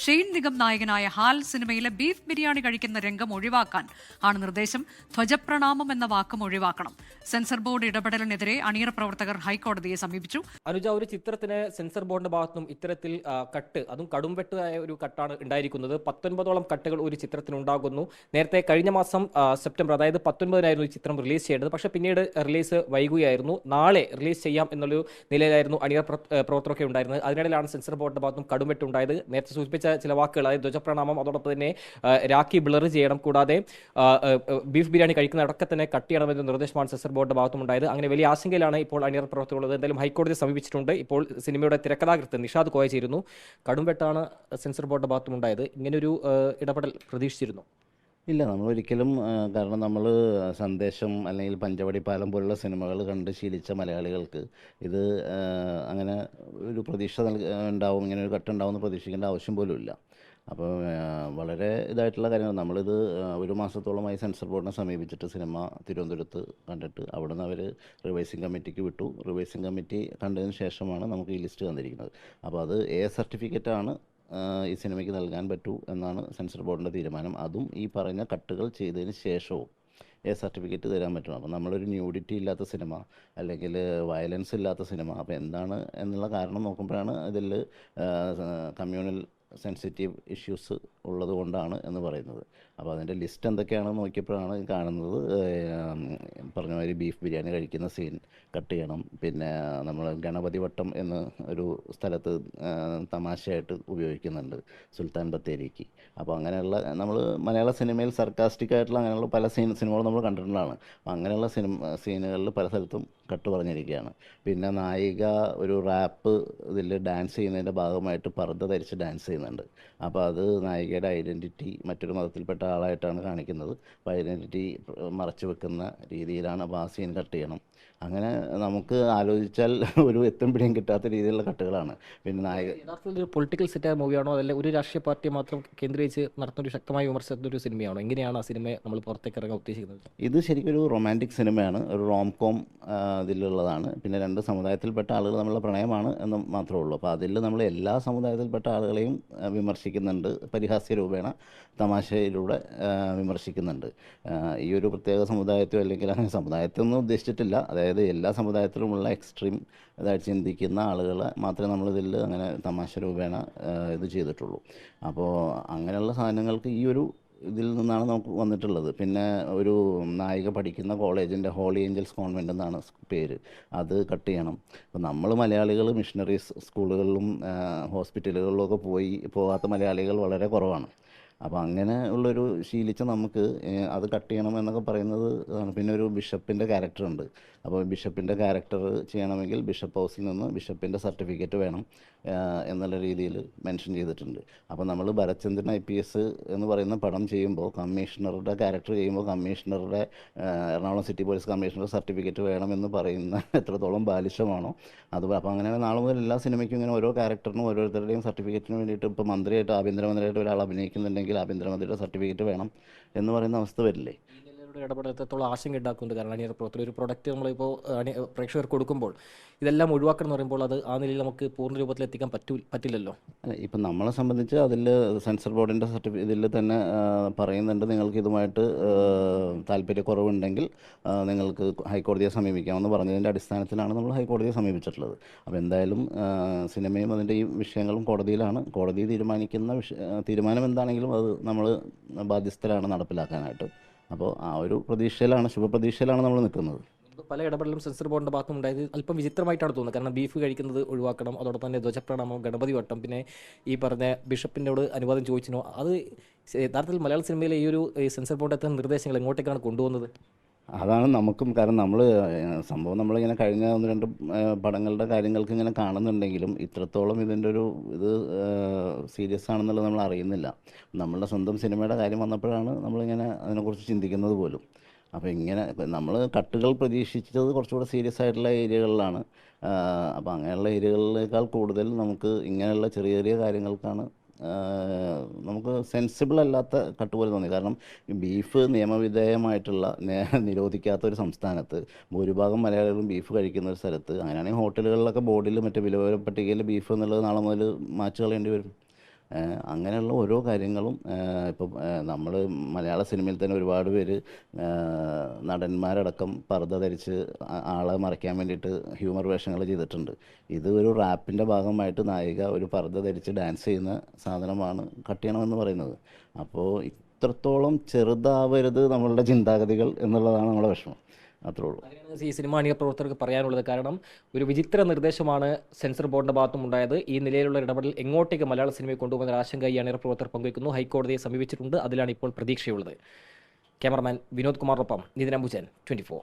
Shane Nigam നായകനായ ഹാൽ സിനിമയിലെ beef biryani കഴിക്കുന്ന രംഗം ഒഴിവാക്കാൻ ആണ് നിർദ്ദേശം. ധ്വജപ്രണാമം എന്ന വാക്കും ഒഴിവാക്കണം. സെൻസർ ബോർഡ് ഇടപെടലിനെതിരെ അണിയറ പ്രവർത്തകർ ഹൈക്കോടതിയെ സമീപിച്ചു. അനുജ, ഒരു ചിത്രത്തിന് സെൻസർ ബോർഡിന്റെ ഭാഗത്തുനിന്നും ഇത്തരത്തിൽ കട്ട്, അതും കടുംവെട്ടായ ഒരു കട്ടാണ് ഉണ്ടായിരിക്കുന്നത്. 19ഓളം കട്ടുകൾ ഒരു ചിത്രത്തിന് ഉണ്ടാകുന്നു. നേരത്തെ കഴിഞ്ഞ മാസം സെപ്റ്റംബർ, അതായത് 19-നായിരുന്നു ഈ ചിത്രം റിലീസ് ചെയ്യേണ്ടത്. പക്ഷേ പിന്നീട് റിലീസ് വൈകുകയായിരുന്നു. നാളെ റിലീസ് ചെയ്യാം എന്നുള്ളൊരു നിലയിലായിരുന്നു അണിയറ പ്രവർത്തകരൊക്കെ ഉണ്ടായിരുന്നത്. അതിനിടയിലാണ് സെൻസർ ബോർഡിന്റെ ഭാഗത്തും കടുംവെട്ട് ഉണ്ടായത്. നേരത്തെ സൂചിപ്പിച്ച ചില വാക്കുകൾ, അതായത് ധ്വജപ്രണാമം, അതോടൊപ്പം തന്നെ രാഖി ബ്ലർ ചെയ്യണം, കൂടാതെ ബീഫ് ബിരിയാണി കഴിക്കുന്ന അടക്കം തന്നെ കട്ട് ചെയ്യണമെന്ന നിർദ്ദേശമാണ് സെൻസർ ബോർഡിന്റെ ഭാഗത്തും ഉണ്ടായത്. അങ്ങനെ വലിയ ആശങ്കയിലാണ് ഇപ്പോൾ അണിയറ പ്രവർത്തകരുള്ളത്. എന്തായാലും ഹൈക്കോടതിയെ സമീപിച്ചിട്ടുണ്ട്. ഇപ്പോൾ സിനിമയുടെ തിരക്കഥാകൃത്ത് നിഷാദ് കോയ ചേരുന്നു. കടുംവെട്ടാണ് സെൻസർ ബോർഡിന്റെ ഭാഗത്തും ഉണ്ടായത്. ഇങ്ങനൊരു ഇടപെടൽ പ്രതീക്ഷിച്ചിരുന്നു? ഇല്ല, നമ്മളൊരിക്കലും, കാരണം നമ്മൾ സന്ദേശം അല്ലെങ്കിൽ പഞ്ചവടി പാലം പോലുള്ള സിനിമകൾ കണ്ട് ശീലിച്ച മലയാളികൾക്ക് ഇത് അങ്ങനെ ഒരു പ്രതീക്ഷ ഉണ്ടാവും, ഇങ്ങനെ ഒരു ഘട്ടം പ്രതീക്ഷിക്കേണ്ട ആവശ്യം പോലും ഇല്ല. അപ്പോൾ വളരെ ഇതായിട്ടുള്ള കാര്യങ്ങൾ, നമ്മളിത് ഒരു മാസത്തോളമായി സെൻസർ ബോർഡിനെ സമീപിച്ചിട്ട് സിനിമ തിരുവനന്തപുരത്ത് കണ്ടിട്ട് അവിടെ നിന്ന് അവർ റിവൈസിങ് കമ്മിറ്റിക്ക് വിട്ടു. റിവൈസിങ് കമ്മിറ്റി കണ്ടതിന് ശേഷമാണ് നമുക്ക് ഈ ലിസ്റ്റ് തന്നിരിക്കുന്നത്. അപ്പോൾ അത് സർട്ടിഫിക്കറ്റാണ് ഈ സിനിമയ്ക്ക് നൽകാൻ പറ്റൂ എന്നാണ് സെൻസർ ബോർഡിൻ്റെ തീരുമാനം. അതും ഈ പറഞ്ഞ കട്ടുകൾ ചെയ്തതിന് ശേഷവും സർട്ടിഫിക്കറ്റ് തരാൻ പറ്റും. അപ്പോൾ നമ്മളൊരു ന്യൂഡിറ്റി ഇല്ലാത്ത സിനിമ, അല്ലെങ്കിൽ വയലൻസ് ഇല്ലാത്ത സിനിമ, അപ്പോൾ എന്താണ് എന്നുള്ള കാരണം നോക്കുമ്പോഴാണ് ഇതിൽ കമ്മ്യൂണൽ സെൻസിറ്റീവ് ഇഷ്യൂസ് ഉള്ളത് കൊണ്ടാണ് എന്ന് പറയുന്നത്. അപ്പോൾ അതിൻ്റെ ലിസ്റ്റ് എന്തൊക്കെയാണെന്ന് നോക്കിയപ്പോഴാണ് കാണുന്നത്, പറഞ്ഞ മാതിരി ബീഫ് ബിരിയാണി കഴിക്കുന്ന സീൻ കട്ട് ചെയ്യണം. പിന്നെ നമ്മൾ ഗണപതി വട്ടം എന്ന് ഒരു സ്ഥലത്ത് തമാശയായിട്ട് ഉപയോഗിക്കുന്നുണ്ട്, സുൽത്താൻ ബത്തേരിക്ക്. അപ്പോൾ അങ്ങനെയുള്ള, നമ്മൾ മലയാള സിനിമയിൽ സർക്കാസ്റ്റിക് ആയിട്ടുള്ള അങ്ങനെയുള്ള പല സിനിമകളും നമ്മൾ കണ്ടിട്ടുള്ളതാണ്. അപ്പോൾ അങ്ങനെയുള്ള സീനുകളിൽ പല സ്ഥലത്തും കട്ട് പറഞ്ഞിരിക്കുകയാണ്. പിന്നെ നായിക ഒരു റാപ്പ് ഇതിൽ ഡാൻസ് ചെയ്യുന്നതിൻ്റെ ഭാഗമായിട്ട് പർദ്ദ ധരിച്ച് ഡാൻസ് ചെയ്യുന്നുണ്ട്. അപ്പോൾ അത് നായികയുടെ ഐഡൻറ്റിറ്റി മറ്റൊരു മതത്തിൽപ്പെട്ട ആളായിട്ടാണ് കാണിക്കുന്നത്. അപ്പോൾ ഐഡൻറ്റിറ്റി മറച്ചു വെക്കുന്ന രീതിയിലാണ്. അപ്പോൾ ആ സീൻ കട്ട് ചെയ്യണം. അങ്ങനെ നമുക്ക് ആലോചിച്ചാൽ ഒരു എത്തും പിടിയും കിട്ടാത്ത രീതിയിലുള്ള കട്ടുകളാണ്. പിന്നെ നായക യഥാർത്ഥത്തിൽ ഒരു പൊളിറ്റിക്കൽ സെറ്റായ മൂവിയാണോ, അതല്ല ഒരു രാഷ്ട്രീയ പാർട്ടിയെ മാത്രം കേന്ദ്രീകരിച്ച് നടത്തുന്ന ഒരു ശക്തമായ വിമർശനത്തിൻ്റെ ഒരു സിനിമയാണോ? എങ്ങനെയാണ് ആ സിനിമയെ നമ്മൾ പുറത്തേക്ക് ഇറങ്ങാൻ ഉദ്ദേശിക്കുന്നത്? ഇത് ശരിക്കും ഒരു റൊമാൻറ്റിക് സിനിമയാണ്, ഒരു റോം കോം ഇതിലുള്ളതാണ്. പിന്നെ രണ്ട് സമുദായത്തിൽപ്പെട്ട ആളുകൾ തമ്മിലുള്ള പ്രണയമാണ് എന്ന് മാത്രമേ ഉള്ളൂ. അപ്പോൾ അതിൽ നമ്മൾ എല്ലാ സമുദായത്തിൽപ്പെട്ട ആളുകളെയും വിമർശിക്കുന്നുണ്ട്, പരിഹാസ്യ രൂപേണ തമാശയിലൂടെ വിമർശിക്കുന്നുണ്ട്. ഈ ഒരു പ്രത്യേക സമുദായത്തോ അല്ലെങ്കിൽ അങ്ങനെ സമുദായത്തൊന്നും ഉദ്ദേശിച്ചിട്ടില്ല, അതായത് എല്ലാ സമുദായത്തിലുമുള്ള എക്സ്ട്രീം ഇതായിട്ട് ചിന്തിക്കുന്ന ആളുകളെ മാത്രമേ നമ്മളിതിൽ അങ്ങനെ തമാശ രൂപേണ ഇത് ചെയ്തിട്ടുള്ളൂ. അപ്പോൾ അങ്ങനെയുള്ള സാധനങ്ങൾക്ക് ഈ ഒരു ഇതിൽ നിന്നാണ് നമുക്ക് വന്നിട്ടുള്ളത്. പിന്നെ ഒരു നായിക പഠിക്കുന്ന കോളേജിൻ്റെ ഹോളി ഏഞ്ചൽസ് കോൺവെൻ്റ് എന്നാണ് പേര്, അത് കട്ട് ചെയ്യണം. അപ്പോൾ നമ്മൾ മലയാളികൾ മിഷണറീസ് സ്കൂളുകളിലും ഹോസ്പിറ്റലുകളിലും ഒക്കെ പോകാത്ത മലയാളികൾ വളരെ കുറവാണ്. അപ്പോൾ അങ്ങനെ ഉള്ളൊരു ശീലിച്ച നമുക്ക് അത് കട്ട് ചെയ്യണം എന്നൊക്കെ പറയുന്നത് ആണ്. പിന്നെ ഒരു ബിഷപ്പിൻ്റെ ക്യാരക്ടറുണ്ട്. അപ്പോൾ ബിഷപ്പിൻ്റെ ക്യാരക്ടർ ചെയ്യണമെങ്കിൽ ബിഷപ്പ് ഹൗസിൽ നിന്ന് ബിഷപ്പിൻ്റെ സർട്ടിഫിക്കറ്റ് വേണം എന്നുള്ള രീതിയിൽ മെൻഷൻ ചെയ്തിട്ടുണ്ട്. അപ്പോൾ നമ്മൾ ഭരത്ചന്ദ്രൻ IPS എന്ന് പറയുന്ന പടം ചെയ്യുമ്പോൾ കമ്മീഷണറുടെ ക്യാരക്ടർ ചെയ്യുമ്പോൾ കമ്മീഷണറുടെ എറണാകുളം സിറ്റി പോലീസ് കമ്മീഷണറുടെ സർട്ടിഫിക്കറ്റ് വേണമെന്ന് പറയുന്ന എത്രത്തോളം ബാലിശമാണോ അത്. അപ്പോൾ അങ്ങനെ നാളെ മുതൽ എല്ലാ സിനിമയ്ക്കും ഇങ്ങനെ ഓരോ ക്യാരക്ടറിനും ഓരോരുത്തരുടെയും സർട്ടിഫിക്കറ്റിന് വേണ്ടിയിട്ട്, ഇപ്പോൾ മന്ത്രിയായിട്ട് ആഭ്യന്തരമന്ത്രിയായിട്ട് ഒരാൾ അഭിനയിക്കുന്നുണ്ടെങ്കിൽ ആഭ്യന്തരമന്ത്രിയുടെ സർട്ടിഫിക്കറ്റ് വേണം എന്ന് പറയുന്ന അവസ്ഥ വരില്ലേ? ഇടപെടൽ എത്രത്തോളം ആശങ്ക ഉണ്ടാക്കുന്നുണ്ട്. കാരണം അണിയറ പ്രവർത്തകർ ഒരു പ്രൊഡക്റ്റ് നമ്മളിപ്പോൾ പ്രേക്ഷകർക്ക് കൊടുക്കുമ്പോൾ ഇതെല്ലാം ഒഴിവാക്കണം എന്ന് പറയുമ്പോൾ അത് ആ നിലയിൽ നമുക്ക് പൂർണ്ണ രൂപത്തിൽ എത്തിക്കാൻ പറ്റില്ലല്ലോ. ഇപ്പം നമ്മളെ സംബന്ധിച്ച് അതിൽ സെൻസർ ബോർഡിൻ്റെ ഇതിൽ തന്നെ പറയുന്നുണ്ട്, നിങ്ങൾക്ക് ഇതുമായിട്ട് താല്പര്യക്കുറവുണ്ടെങ്കിൽ നിങ്ങൾക്ക് ഹൈക്കോടതിയെ സമീപിക്കാമെന്ന് പറഞ്ഞതിൻ്റെ അടിസ്ഥാനത്തിലാണ് നമ്മൾ ഹൈക്കോടതിയെ സമീപിച്ചിട്ടുള്ളത്. അപ്പോൾ എന്തായാലും സിനിമയും അതിൻ്റെ ഈ വിഷയങ്ങളും കോടതിയിലാണ്. കോടതി തീരുമാനിക്കുന്ന തീരുമാനം എന്താണെങ്കിലും അത് നമ്മൾ ബാധ്യസ്ഥരാണ് നടപ്പിലാക്കാനായിട്ട്. അപ്പോൾ ആ ഒരു പ്രതീക്ഷയിലാണ്, ശുഭപ്രതീക്ഷയിലാണ് നമ്മൾ നിൽക്കുന്നത്. പല ഇടപെടലും സെൻസർ ബോർഡിൻ്റെ ഭാഗത്തും ഉണ്ടായത് അല്പം വിചിത്രമായിട്ടാണ് തോന്നുന്നത്. കാരണം ബീഫ് കഴിക്കുന്നത് ഒഴിവാക്കണം, അതോടൊപ്പം തന്നെ ധ്വജപ്രണാമം, ഗണപതി വട്ടം, പിന്നെ ഈ പറഞ്ഞ ബിഷപ്പിനോട് അനുവാദം ചോദിച്ചിനോ, അത് യഥാർത്ഥത്തിൽ മലയാള സിനിമയിലെ ഈ ഒരു സെൻസർ ബോർഡ് എത്തുന്ന നിർദ്ദേശങ്ങൾ എങ്ങോട്ടേക്കാണ് കൊണ്ടുപോകുന്നത്? അതാണ് നമുക്കും, കാരണം നമ്മൾ സംഭവം നമ്മളിങ്ങനെ കഴിഞ്ഞ 1-2 പടങ്ങളുടെ കാര്യങ്ങൾക്ക് ഇങ്ങനെ കാണുന്നുണ്ടെങ്കിലും ഇത്രത്തോളം ഇതിൻ്റെ ഒരു ഇത് സീരിയസ് ആണെന്നുള്ളത് നമ്മൾ അറിയുന്നില്ല. നമ്മളുടെ സ്വന്തം സിനിമയുടെ കാര്യം വന്നപ്പോഴാണ് നമ്മളിങ്ങനെ അതിനെക്കുറിച്ച് ചിന്തിക്കുന്നത് പോലും. അപ്പോൾ ഇങ്ങനെ നമ്മൾ കട്ടുകൾ പ്രതീക്ഷിച്ചത് കുറച്ചുകൂടെ സീരിയസ് ആയിട്ടുള്ള ഏരിയകളിലാണ്. അപ്പോൾ അങ്ങനെയുള്ള ഏരിയകളിലേക്കാൾ കൂടുതൽ നമുക്ക് ഇങ്ങനെയുള്ള ചെറിയ ചെറിയ കാര്യങ്ങൾക്കാണ് നമുക്ക് സെൻസിബിൾ അല്ലാത്ത കട്ട് പോലെ തോന്നി. കാരണം ബീഫ് നിയമവിധേയമായിട്ടുള്ള നിരോധിക്കാത്ത ഒരു സംസ്ഥാനത്ത് ഭൂരിഭാഗം മലയാളികളും ബീഫ് കഴിക്കുന്ന ഒരു സ്ഥലത്ത് അങ്ങനെയാണെങ്കിൽ ഹോട്ടലുകളിലൊക്കെ ബോർഡിൽ മറ്റേ വിലപട്ടികയിൽ ബീഫ് എന്നുള്ളത് നാളെ മുതൽ മാച്ച് കളയേണ്ടി വരും. അങ്ങനെയുള്ള ഓരോ കാര്യങ്ങളും ഇപ്പം നമ്മൾ മലയാള സിനിമയിൽ തന്നെ ഒരുപാട് പേര് നടന്മാരടക്കം പർദ്ദ ധരിച്ച് ആളെ മറയ്ക്കാൻ വേണ്ടിയിട്ട് ഹ്യൂമർ വേഷങ്ങൾ ചെയ്തിട്ടുണ്ട്. ഇത് ഒരു റാപ്പിൻ്റെ ഭാഗമായിട്ട് നായിക ഒരു പർദ്ദ ധരിച്ച് ഡാൻസ് ചെയ്യുന്ന സാധനമാണ് കട്ട് ചെയ്യണമെന്ന് പറയുന്നത്. അപ്പോൾ ഇത്രത്തോളം ചെറുതാവരുത് നമ്മളുടെ ചിന്താഗതികൾ എന്നുള്ളതാണ് നമ്മുടെ വിഷമം. അത്രേ ഉള്ളൂ. അതിനാണ് ഈ സിനിമ അണിയർ പ്രവർത്തകർക്ക് പറയാനുള്ളത്. കാരണം ഒരു വിചിത്ര നിർദ്ദേശമാണ് സെൻസർ ബോർഡിന്റെ ഭാഗത്തും ഉണ്ടായത്. ഈ നിലയിലുള്ള ഇടപെടൽ എങ്ങോട്ടേക്ക് മലയാള സിനിമയെ കൊണ്ടുപോകുന്ന ആശങ്ക ഈ അണിയർ പ്രവർത്തകർ പങ്കുവയ്ക്കുന്നു. ഹൈക്കോടതിയെ സമീപിച്ചിട്ടുണ്ട്. അതിലാണ് ഇപ്പോൾ പ്രതീക്ഷയുള്ളത്. ക്യാമറമാൻ വിനോദ് കുമാറിനൊപ്പം നിതിൻ അംബുജൻ, 24.